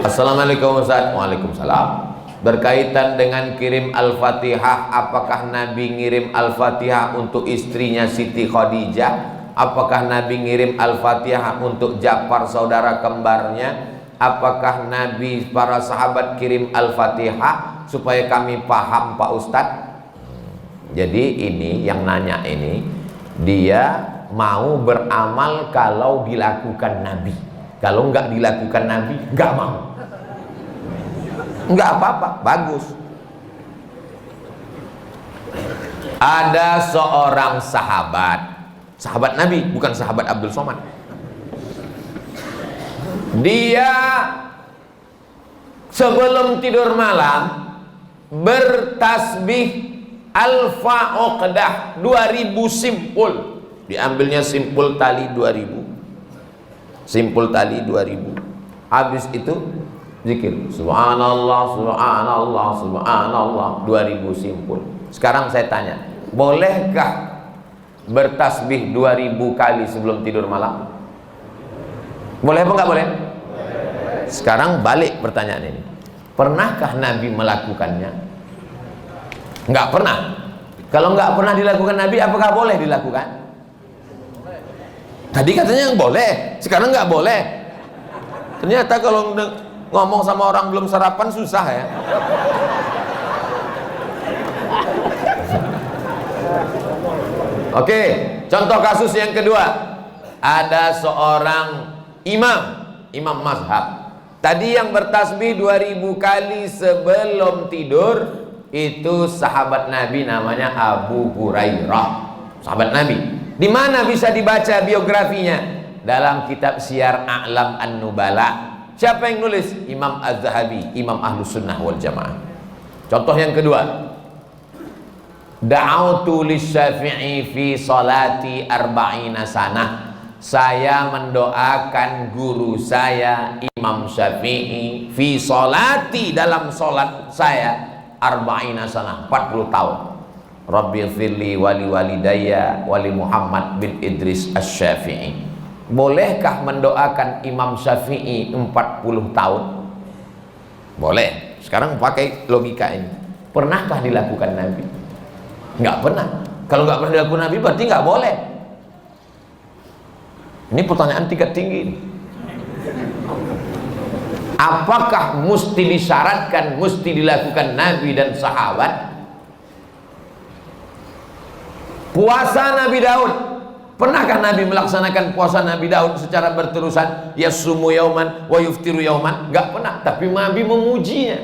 Assalamualaikum Ustaz. Waalaikumsalam. Berkaitan dengan kirim Al-Fatihah, apakah Nabi ngirim Al-Fatihah untuk istrinya Siti Khadijah? Apakah Nabi ngirim Al-Fatihah untuk Ja'far saudara kembarnya? Apakah Nabi para sahabat kirim Al-Fatihah? Supaya kami paham Pak Ustadz. Jadi ini yang nanya ini, dia mau beramal kalau dilakukan Nabi. Kalau nggak dilakukan Nabi, nggak mau. Nggak apa-apa, bagus. Ada seorang sahabat Nabi, bukan sahabat Abdul Somad. Dia sebelum tidur malam bertasbih alfa uqdah 2000 simpul. Diambilnya simpul tali 2000. Simpul tali 2000. Habis itu zikir subhanallah subhanallah subhanallah 2000 simpul. Sekarang saya tanya, bolehkah bertasbih 2000 kali sebelum tidur malam? Boleh apa enggak boleh? Sekarang balik pertanyaan ini, pernahkah Nabi melakukannya? Enggak pernah. Kalau enggak pernah dilakukan Nabi, apakah boleh dilakukan? Tadi katanya yang boleh, sekarang enggak boleh. Ternyata kalau ngomong sama orang belum sarapan susah ya. Oke, contoh kasus yang kedua. Ada seorang imam mazhab. Tadi yang bertasbih 2000 kali sebelum tidur itu sahabat Nabi, namanya Abu Hurairah. Sahabat Nabi. Di mana bisa dibaca biografinya? Dalam kitab Syiar A'lam An-Nubala. Siapa yang nulis? Imam Az-Zahabi, Imam Ahlus Sunnah wal Jamaah. Contoh yang kedua, da'autu lisyafi'i fi salati arba'ina sanah. Saya mendoakan guru saya Imam Syafi'i fi salati, dalam salat saya arba'ina sanah, 40 tahun. Rabbi firli wali walidayya wali Muhammad bin Idris Asy-Syafi'i. Bolehkah mendoakan Imam Syafi'i 40 tahun? Boleh. Sekarang pakai logika ini. Pernahkah dilakukan Nabi? Nggak pernah. Kalau nggak pernah dilakukan Nabi berarti nggak boleh. Ini pertanyaan tingkat tinggi. Apakah mesti disyaratkan, mesti dilakukan Nabi dan sahabat? Puasa Nabi Daud, pernahkah Nabi melaksanakan puasa Nabi Daud secara berterusan? Yasumu yauman wa yuftiru yauman? Enggak pernah, tapi Nabi memujinya.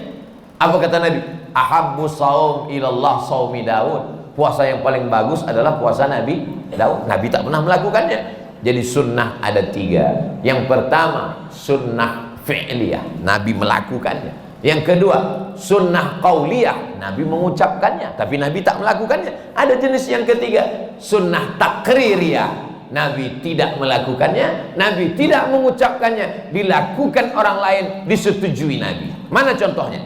Apa kata Nabi? Ahabbu shaum ilallah shaumi Daud. Puasa yang paling bagus adalah puasa Nabi Daud. Nabi tak pernah melakukannya. Jadi sunnah ada 3. Yang pertama sunnah fi'liyah, Nabi melakukannya. Yang kedua sunnah qauliyah, Nabi mengucapkannya tapi Nabi tak melakukannya. Ada jenis yang ketiga, sunnah takririyah, Nabi tidak melakukannya, Nabi tidak mengucapkannya, dilakukan orang lain, disetujui Nabi. Mana contohnya?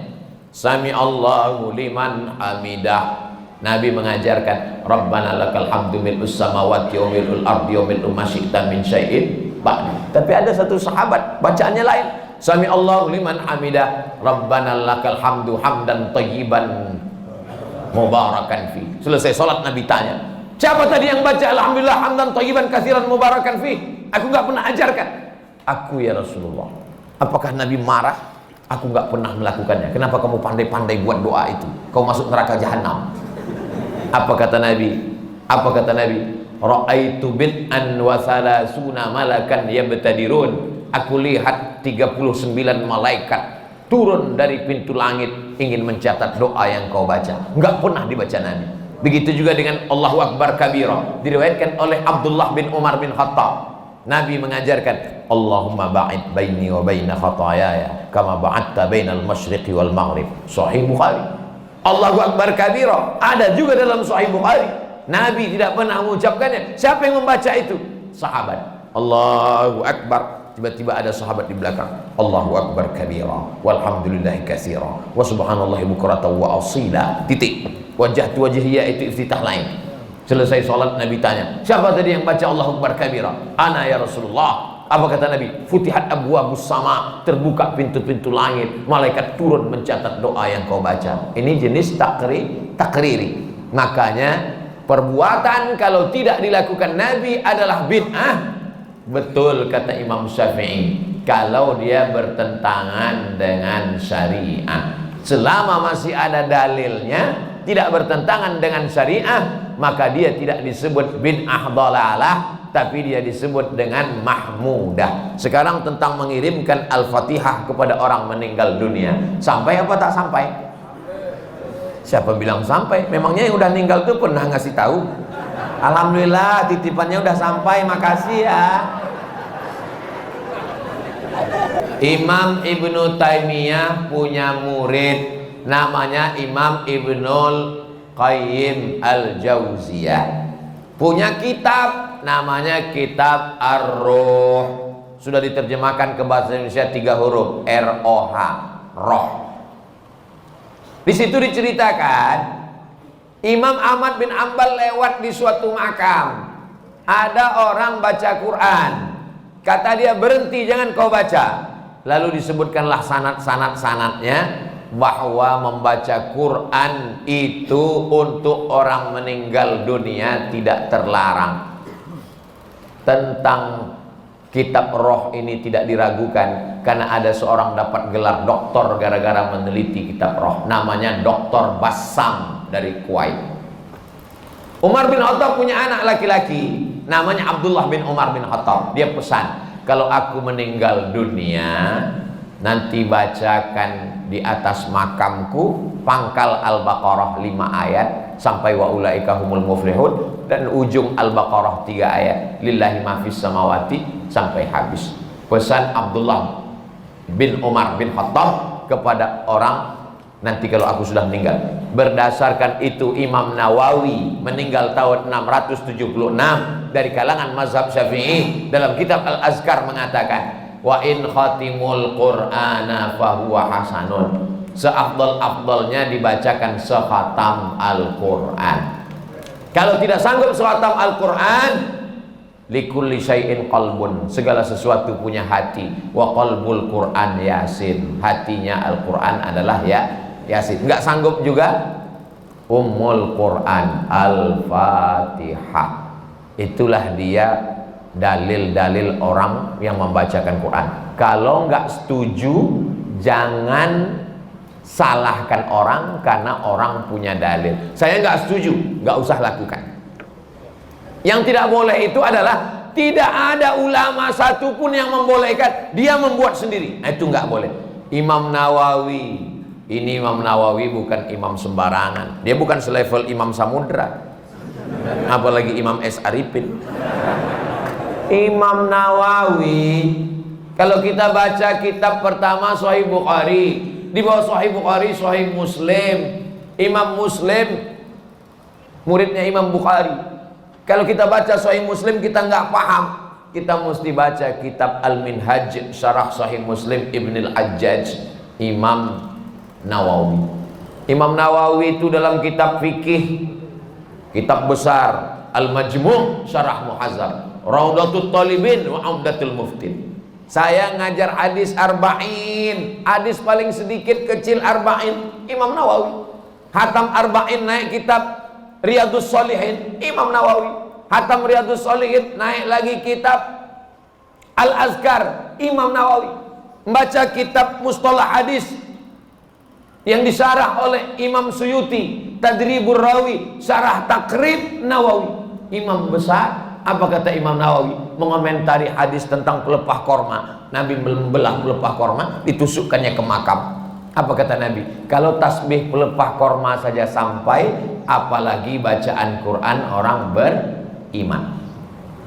Sami Allahu liman hamidah, Nabi mengajarkan Rabbana lakal hamdu mil'us samawati wa mil'ul ardi wa mil'u ma syi'ta min syai'in ba'du. Tapi ada satu sahabat bacaannya lain. Sami Allahu liman hamidah, Rabbana lakal hamdu hamdan thayyiban mubarakan fi. Selesai salat Nabi tanya, siapa tadi yang baca alhamdulillah hamdan thayyiban katsiran mubarakan fi? Aku enggak pernah ajarkan. Aku ya Rasulullah. Apakah Nabi marah? Aku enggak pernah melakukannya. Kenapa kamu pandai-pandai buat doa itu? Kau masuk neraka jahanam. Apa kata Nabi? Apa kata Nabi? Ra'aitu bid'an wa salasuna malakan yabtadirun. Aku lihat 39 malaikat turun dari pintu langit ingin mencatat doa yang kau baca. Enggak pernah dibaca Nabi. Begitu juga dengan Allahu Akbar kabira, diriwayatkan oleh Abdullah bin Umar bin Khattab. Nabi mengajarkan Allahumma ba'id baini wa baina khatayaya kama ba'adta bainal masyriqi wal maghrib. Sahih Bukhari. Allahu Akbar kabira ada juga dalam Sahih Bukhari. Nabi tidak pernah mengucapkannya. Siapa yang membaca itu? Sahabat. Allahu Akbar. Tiba-tiba ada sahabat di belakang, Allahu Akbar kabira walhamdulillahi katsira wa subhanallahi bukratan wa asila. Titik. Wajah wajhiyya itu iftitah lain. Selesai sholat Nabi tanya, siapa tadi yang baca Allahu Akbar kabira? Ana ya Rasulullah. Apa kata Nabi? Futihat abwabus sama, terbuka pintu-pintu langit, malaikat turun mencatat doa yang kau baca. Ini jenis takriri. Makanya perbuatan kalau tidak dilakukan Nabi adalah bid'ah. Betul kata Imam Syafi'i, kalau dia bertentangan dengan syariah. Selama masih ada dalilnya, tidak bertentangan dengan syariah, maka dia tidak disebut bid'ah dhalalah, tapi dia disebut dengan mahmudah. Sekarang tentang mengirimkan Al-Fatihah kepada orang meninggal dunia, sampai apa tak sampai? Siapa bilang sampai? Memangnya yang udah meninggal tuh pernah ngasih tahu? Alhamdulillah titipannya udah sampai, makasih ya. Imam Ibnu Taimiyah punya murid namanya Imam Ibnul Qayyim Al-Jauziyah. Punya kitab namanya Kitab Ar-Ruh. Sudah diterjemahkan ke bahasa Indonesia 3 huruf, R-O-H, roh. Di situ diceritakan Imam Ahmad bin Ambal lewat di suatu makam. Ada orang baca Quran. Kata dia, berhenti, jangan kau baca. Lalu disebutkanlah sanad-sanadnya bahwa membaca Quran itu untuk orang meninggal dunia tidak terlarang. Tentang kitab roh ini tidak diragukan, karena ada seorang dapat gelar doktor gara-gara meneliti kitab roh, namanya Dr. Bassam dari Kuwait. Umar bin Khattab punya anak laki-laki namanya Abdullah bin Umar bin Khattab. Dia pesan, kalau aku meninggal dunia, nanti bacakan di atas makamku pangkal Al-Baqarah 5 ayat sampai wa ulaika humul muflihun, dan ujung Al-Baqarah 3 ayat lillahi ma fis samawati sampai habis. Pesan Abdullah bin Umar bin Khattab kepada orang, nanti kalau aku sudah meninggal. Berdasarkan itu Imam Nawawi meninggal tahun 676 dari kalangan mazhab Syafi'i, dalam kitab Al-Azkar mengatakan, wa in khatimul qur'ana fahuwa hasanun, seafdal-afdalnya dibacakan sekhatam Al-Qur'an. Kalau tidak sanggup sekhatam Al-Qur'an, likulli syai'in qalbun, segala sesuatu punya hati, wa qalbul Qur'an Yasin, hatinya Al-Qur'an adalah Yasin. Enggak sanggup juga Ummul Quran Al-Fatihah. Itulah dia dalil-dalil orang yang membacakan Quran. Kalau enggak setuju, jangan salahkan orang karena orang punya dalil. Saya enggak setuju, enggak usah lakukan. Yang tidak boleh itu adalah tidak ada ulama satupun yang membolehkan, dia membuat sendiri. Nah, itu enggak boleh. Imam Nawawi, ini Imam Nawawi bukan imam sembarangan. Dia bukan selevel Imam Samudra, apalagi Imam S. Arifin. Imam Nawawi, kalau kita baca kitab pertama Sahih Bukhari, di bawah Sahih Bukhari Sahih Muslim. Imam Muslim muridnya Imam Bukhari. Kalau kita baca Sahih Muslim kita nggak paham, kita mesti baca kitab Al-Minhaj Syarah Sahih Muslim Ibn Al-Hajjaj Imam Nawawi. Imam Nawawi itu dalam kitab fikih, kitab besar Al-Majmu' Syarah Muhazzab, Raudatul Talibin wa Umdatul Muftin. Saya ngajar hadis arba'in, hadis paling sedikit kecil arba'in, Imam Nawawi. Hatam arba'in naik kitab Riyadus Shalihin, Imam Nawawi. Hatam Riyadus Shalihin naik lagi kitab Al-Azkar, Imam Nawawi. Membaca kitab Mustalah Hadis yang disyarah oleh Imam Suyuti, Tadribur Rawi, Syarah Takrib Nawawi. Imam besar. Apa kata Imam Nawawi? Mengomentari hadis tentang pelepah korma. Nabi membelah pelepah korma, ditusukkannya ke makam. Apa kata Nabi? Kalau tasbih pelepah korma saja sampai, apalagi bacaan Quran orang beriman.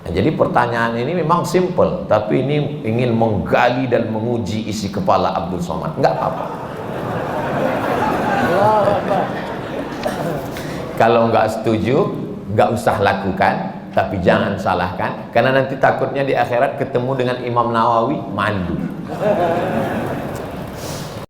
Nah, jadi pertanyaan ini memang simple, tapi ini ingin menggali dan menguji isi kepala Abdul Somad. Enggak apa-apa. Kalau nggak setuju, nggak usah lakukan, tapi jangan salahkan, karena nanti takutnya di akhirat ketemu dengan Imam Nawawi malu.